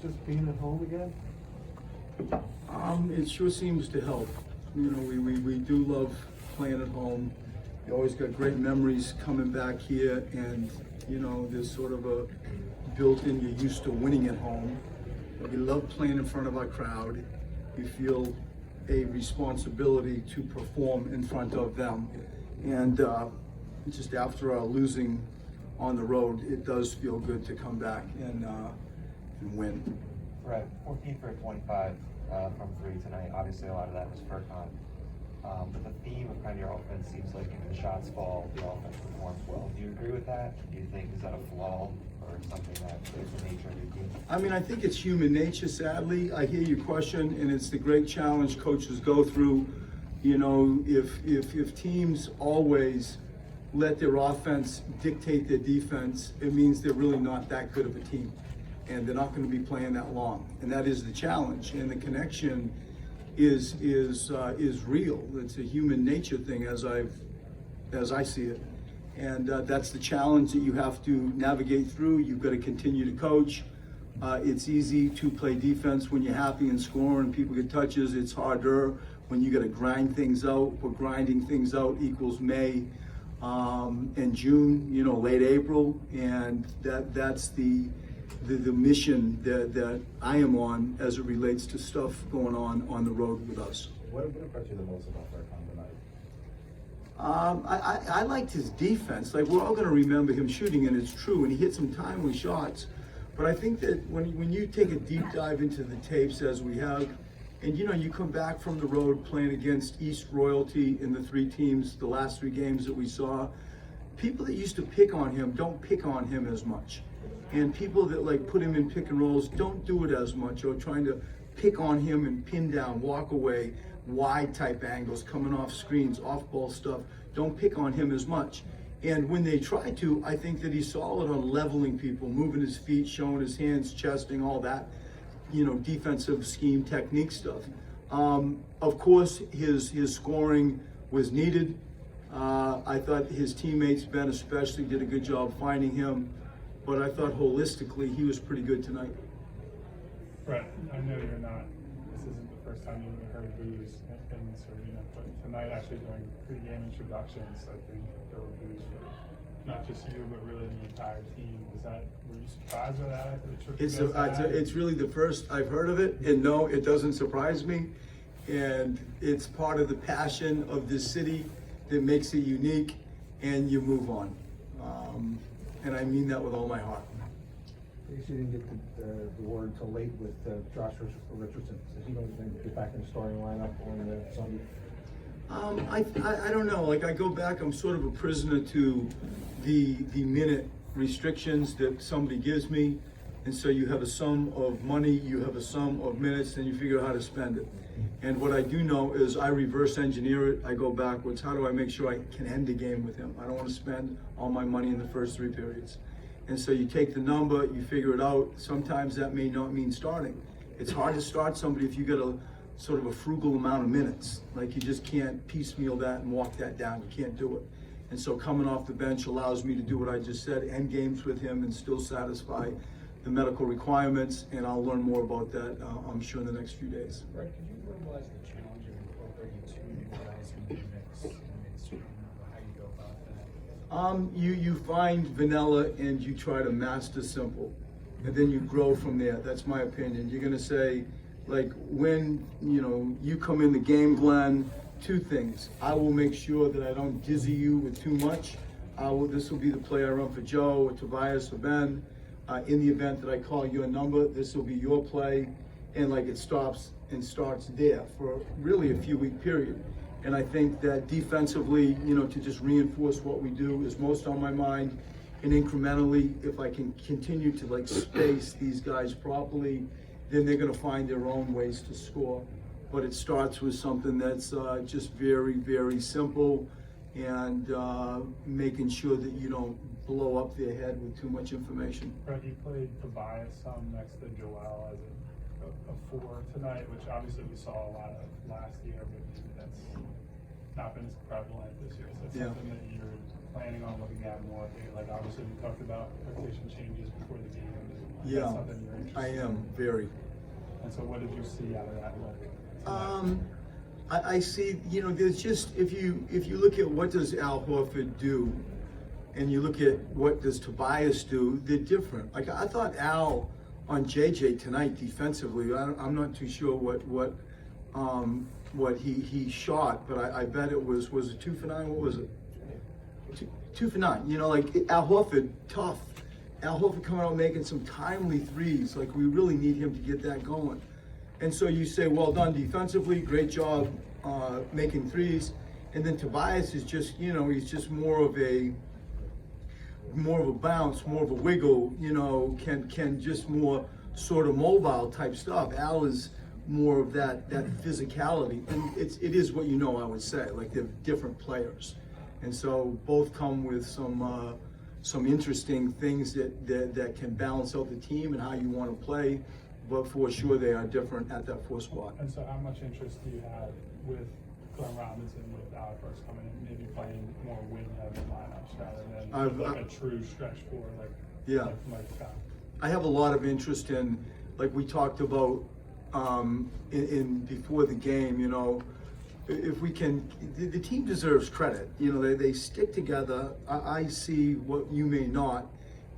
just being at home again? It sure seems to help. You know, we do love playing at home. You always got great memories coming back here, and you know, there's sort of a built-in, you're used to winning at home. We love playing in front of our crowd. We feel a responsibility to perform in front of them. And just after our losing on the road, it does feel good to come back and win. Right, 14 for 25 from three tonight. Obviously, a lot of that was Furkan. But the theme of kind of your offense seems like if the shots fall, the offense performs well. Do you agree with that? Do you think, is that a flaw or something that is the nature of your team? I mean, I think it's human nature, sadly. I hear your question, and it's the great challenge coaches go through. You know, if teams always let their offense dictate their defense, it means they're really not that good of a team. And they're not going to be playing that long. And that is the challenge. And the connection is real. It's a human nature thing as I see it. And that's the challenge that you have to navigate through. You've got to continue to coach. It's easy to play defense when you're happy and scoring, people get touches. It's harder when you got to grind things out. But grinding things out equals May and June, you know, late April. And that's the mission that I am on as it relates to stuff going on the road with us. What impressed you the most about Furkan tonight? I liked his defense. Like, we're all going to remember him shooting, and it's true, and he hit some timely shots. But I think that when you take a deep dive into the tapes as we have, and you know, you come back from the road playing against East Royalty in the three teams, the last three games that we saw, people that used to pick on him don't pick on him as much. And people that like put him in pick and rolls don't do it as much, or trying to pick on him and pin down, walk away, wide type angles, coming off screens, off ball stuff, don't pick on him as much. And when they try to, I think that he's solid on leveling people, moving his feet, showing his hands, chesting, all that, you know, defensive scheme technique stuff. Of course, his scoring was needed. I thought his teammates, Ben especially, did a good job finding him. But I thought holistically he was pretty good tonight. Right. I know this isn't the first time you've heard boos in this arena, but tonight actually during pre-game introductions, I think there were boos for not just you, but really the entire team. Were you surprised by that? It's really the first I've heard of it, and no, it doesn't surprise me. And it's part of the passion of this city that makes it unique, and you move on. And I mean that with all my heart. I guess you didn't get the word until late with Josh Richardson. Is he going to get back in the starting lineup on Sunday? I don't know. Like, I go back, I'm sort of a prisoner to the minute restrictions that somebody gives me. And so you have a sum of money, you have a sum of minutes, and you figure out how to spend it. And what I do know is I reverse engineer it. I go backwards. How do I make sure I can end the game with him? I don't want to spend all my money in the first three periods. And so you take the number, you figure it out. Sometimes that may not mean starting. It's hard to start somebody if you got a sort of a frugal amount of minutes. Like, you just can't piecemeal that and walk that down. You can't do it. And so coming off the bench allows me to do what I just said, end games with him and still satisfy the medical requirements, and I'll learn more about that, I'm sure, in the next few days. Right, could you verbalize the challenge of incorporating two new guys into the mix? And sort of how you go about that? You find vanilla and you try to master simple, and then you grow from there. That's my opinion. You're gonna say, like, when you come in the game, Glenn, two things. I will make sure that I don't dizzy you with too much. This will be the play I run for Joe or Tobias or Ben. In the event that I call your number, this will be your play, and like it stops and starts there for really a few week period. And I think that defensively, to just reinforce what we do is most on my mind. And incrementally, if I can continue to like space these guys properly, then they're gonna find their own ways to score. But it starts with something that's just very, very simple, and making sure that you don't blow up their head with too much information. Right, you played Tobias next to Joel as a four tonight, which obviously we saw a lot of last year, but maybe that's not been as prevalent this year. So it's something that you're planning on looking at more? Like obviously we talked about rotation changes before the game. Is that Yeah, something you're interested I in? am very. And so what did you see out of that look tonight? I see, there's just, if you look at what does Al Horford do, and you look at what does Tobias do, they're different. Like, I thought Al on JJ tonight defensively, I'm not too sure what he shot, but I bet it was it 2 for 9? What was it? Two for 9. Like Al Horford, tough. Al Horford coming out making some timely threes. Like, we really need him to get that going. And so you say, well done defensively, great job making threes. And then Tobias is just, he's just more of a bounce, more of a wiggle, can just more sort of mobile type stuff. Al is more of that physicality. And it is what I would say, like they're different players. And so both come with some interesting things that can balance out the team and how you want to play. But for sure, they are different at that 4 spot. And so how much interest do you have with Glenn Robinson, with Alec Burks coming in, maybe playing more wing-heavy lineups rather than like a true stretch four like Scott? I have a lot of interest in, like we talked about in before the game, if we can, the team deserves credit. They stick together. I see what you may not.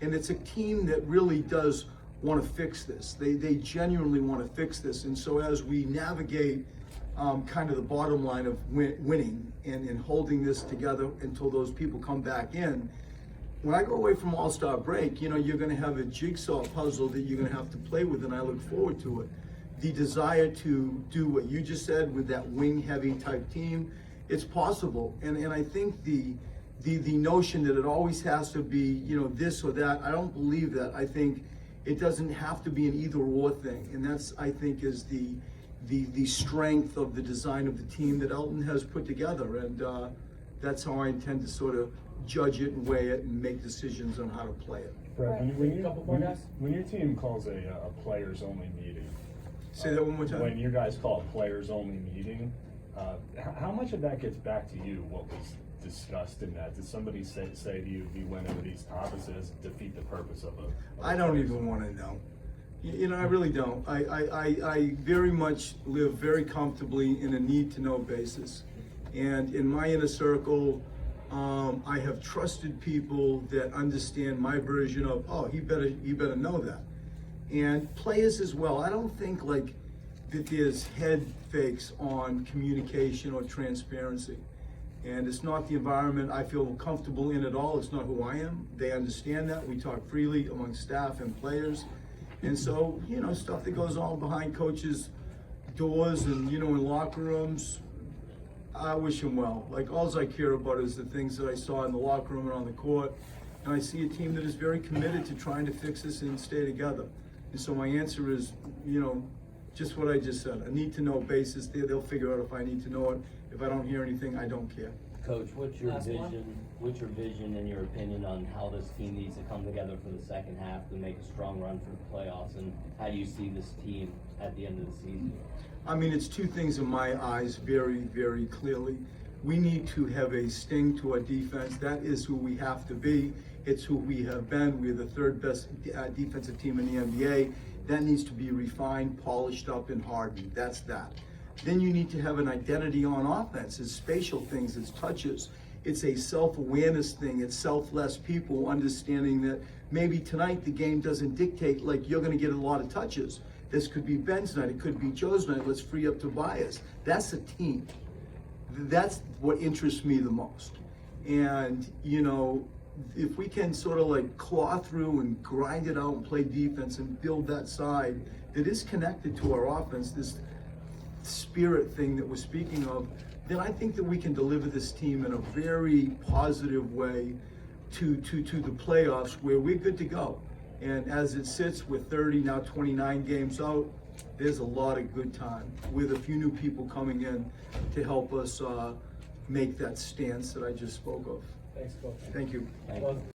And it's a team that really does want to fix this. They genuinely want to fix this. And so as we navigate kind of the bottom line of winning and holding this together until those people come back in, when I go away from All-Star break, you're going to have a jigsaw puzzle that you're going to have to play with, and I look forward to it. The desire to do what you just said with that wing-heavy type team, it's possible. And I think the notion that it always has to be, this or that, I don't believe that. I think it doesn't have to be an either-or thing, and that's, I think, is the strength of the design of the team that Elton has put together, and that's how I intend to sort of judge it and weigh it and make decisions on how to play it. Brett, when your team calls a players-only meeting, Say that one more time. When you guys call a players-only meeting, how much of that gets back to you? What was discussed in that? Did somebody say to you, if you went over these topics, as defeat the purpose of a I don't even want to know. I really don't. I very much live very comfortably in a need-to-know basis. And in my inner circle, I have trusted people that understand my version of, you better know that. And players as well. I don't think like that there's head fakes on communication or transparency. And it's not the environment I feel comfortable in at all. It's not who I am. They understand that. We talk freely among staff and players. And so, stuff that goes on behind coaches' doors and, in locker rooms, I wish them well. Like, all I care about is the things that I saw in the locker room and on the court. And I see a team that is very committed to trying to fix this and stay together. And so my answer is, just what I just said. A need-to-know basis. They'll figure out if I need to know it. If I don't hear anything, I don't care. Coach, what's your vision and your opinion on how this team needs to come together for the second half to make a strong run for the playoffs, and how do you see this team at the end of the season? I mean, it's two things in my eyes very, very clearly. We need to have a sting to our defense. That is who we have to be. It's who we have been. We're the third best defensive team in the NBA. That needs to be refined, polished up, and hardened. That's that. Then you need to have an identity on offense. It's spatial things, it's touches. It's a self-awareness thing. It's selfless people understanding that maybe tonight the game doesn't dictate like you're going to get a lot of touches. This could be Ben's night. It could be Joe's night. Let's free up Tobias. That's a team. That's what interests me the most. And, if we can sort of like claw through and grind it out and play defense and build that side that is connected to our offense, this spirit thing that we're speaking of, then I think that we can deliver this team in a very positive way to the playoffs where we're good to go. And as it sits with 30, now 29 games out, there's a lot of good time with a few new people coming in to help us make that stance that I just spoke of. Thanks, Coach. Thank you. Thank you.